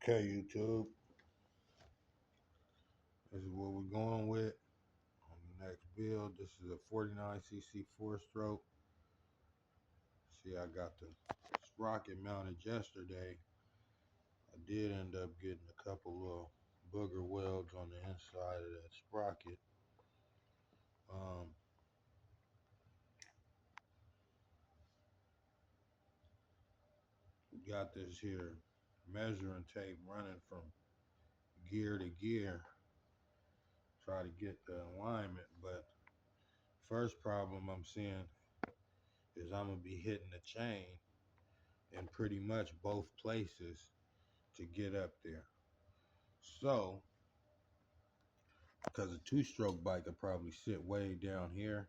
Okay, YouTube, this is what we're going with on the next build. This is a 49cc 4-stroke. See, I got the sprocket mounted yesterday. I did end up getting a couple little booger welds on the inside of that sprocket. Got this here measuring tape running from gear to gear. Try to get the alignment, but first problem I'm seeing is I'm gonna be hitting the chain in pretty much both places to get up there. So, because a two-stroke bike could probably sit way down here,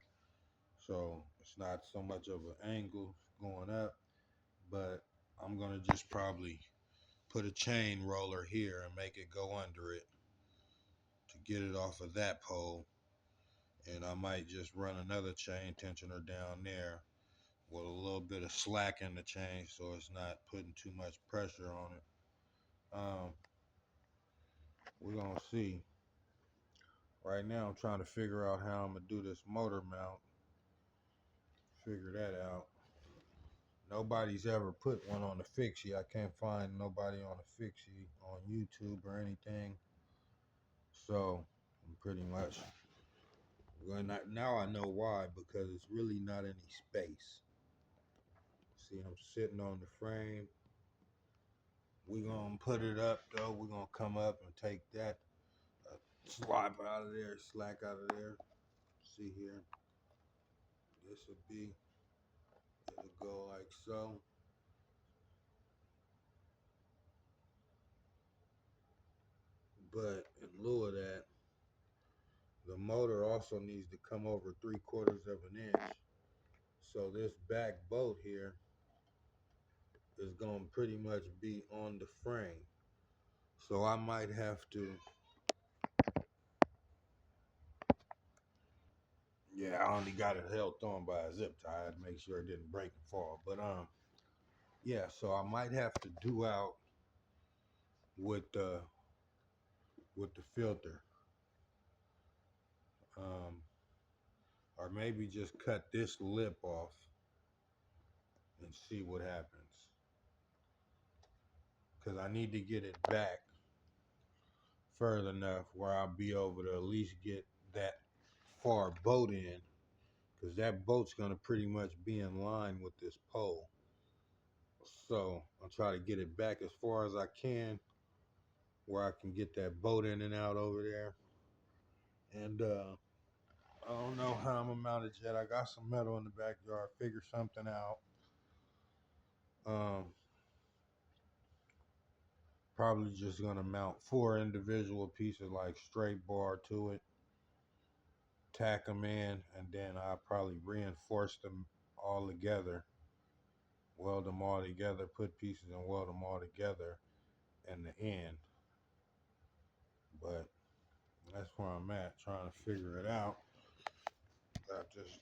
so it's not so much of an angle going up, but I'm gonna just probably put a chain roller here and make it go under it to get it off of that pole, and I might just run another chain tensioner down there with a little bit of slack in the chain so it's not putting too much pressure on it. We're gonna see. Right now I'm trying to figure out how I'm gonna do this motor mount. Figure that out. Nobody's ever put one on the fixie. I can't find nobody on a fixie on YouTube or anything. So I'm pretty much now I know why, because it's really not any space. See, I'm sitting on the frame. We're gonna put it up though. We're gonna come up and take that slap out of there, slack out of there. See here. This will be, it'll go like so. But in lieu of that, the motor also needs to come over 3/4 of an inch. So this back bolt here is going to pretty much be on the frame. So I might have to, yeah, I only got it held on by a zip tie to make sure it didn't break and fall. But yeah, so I might have to do out with the filter. Or maybe just cut this lip off and see what happens. Because I need to get it back further enough where I'll be able to at least get that far boat in, because that boat's going to pretty much be in line with this pole. So I'll try to get it back as far as I can where I can get that boat in and out over there. And I don't know how I'm gonna mount it yet. I got some metal in the backyard. Figure something out. Probably just gonna mount 4 individual pieces, like straight bar to it, tack them in, and then I'll probably reinforce them all together, weld them all together, put pieces and weld them all together in the end. But that's where I'm at, trying to figure it out. Got this.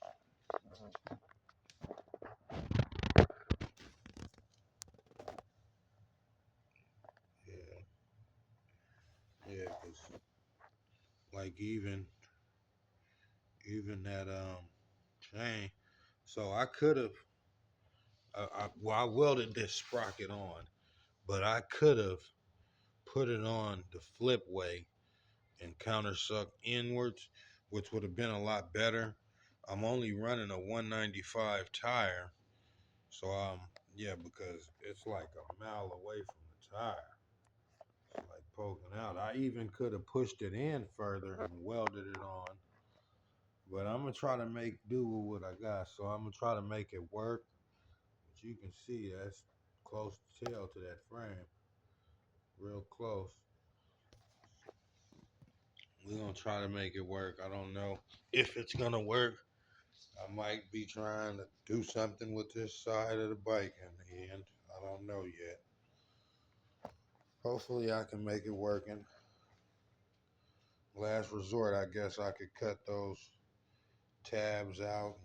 Yeah, cause like even that chain. So I could have. I welded this sprocket on, but I could have put it on the flip way and countersuck inwards, which would have been a lot better. I'm only running a 195 tire, so yeah, because it's like a mile away from the tire. It's like poking out. I even could have pushed it in further and welded it on, but I'm gonna try to make do with what I got. So I'm gonna try to make it work. But you can see that's close tail to that frame, real close. We're gonna try to make it work. I don't know if it's gonna work. I might be trying to do something with this side of the bike in the end. I don't know yet. Hopefully I can make it working. Last resort, I guess I could cut those tabs out.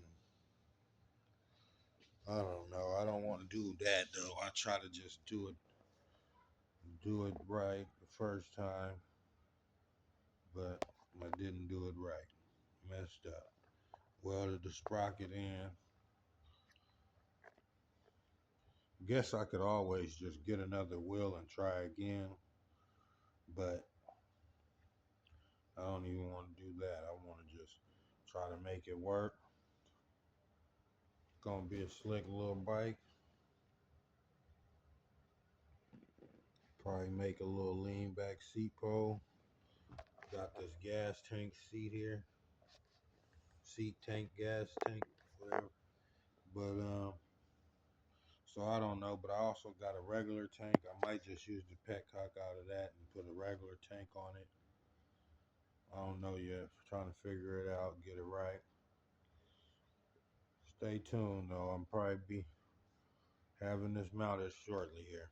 I don't know. I don't want to do that though. I try to just do do it right the first time, but I didn't do it right. Messed up. Welded the sprocket in. Guess I could always just get another wheel and try again, but I don't even want to do that. I want to just try to make it work. Gonna be a slick little bike. Probably make a little lean back seat pole. Got this gas tank seat here. Seat tank, gas tank, whatever. But so I don't know, but I also got a regular tank. I might just use the petcock out of that and put a regular tank on it. I don't know yet. Trying to figure it out, get it right. Stay tuned though. I'm probably be having this mounted shortly here.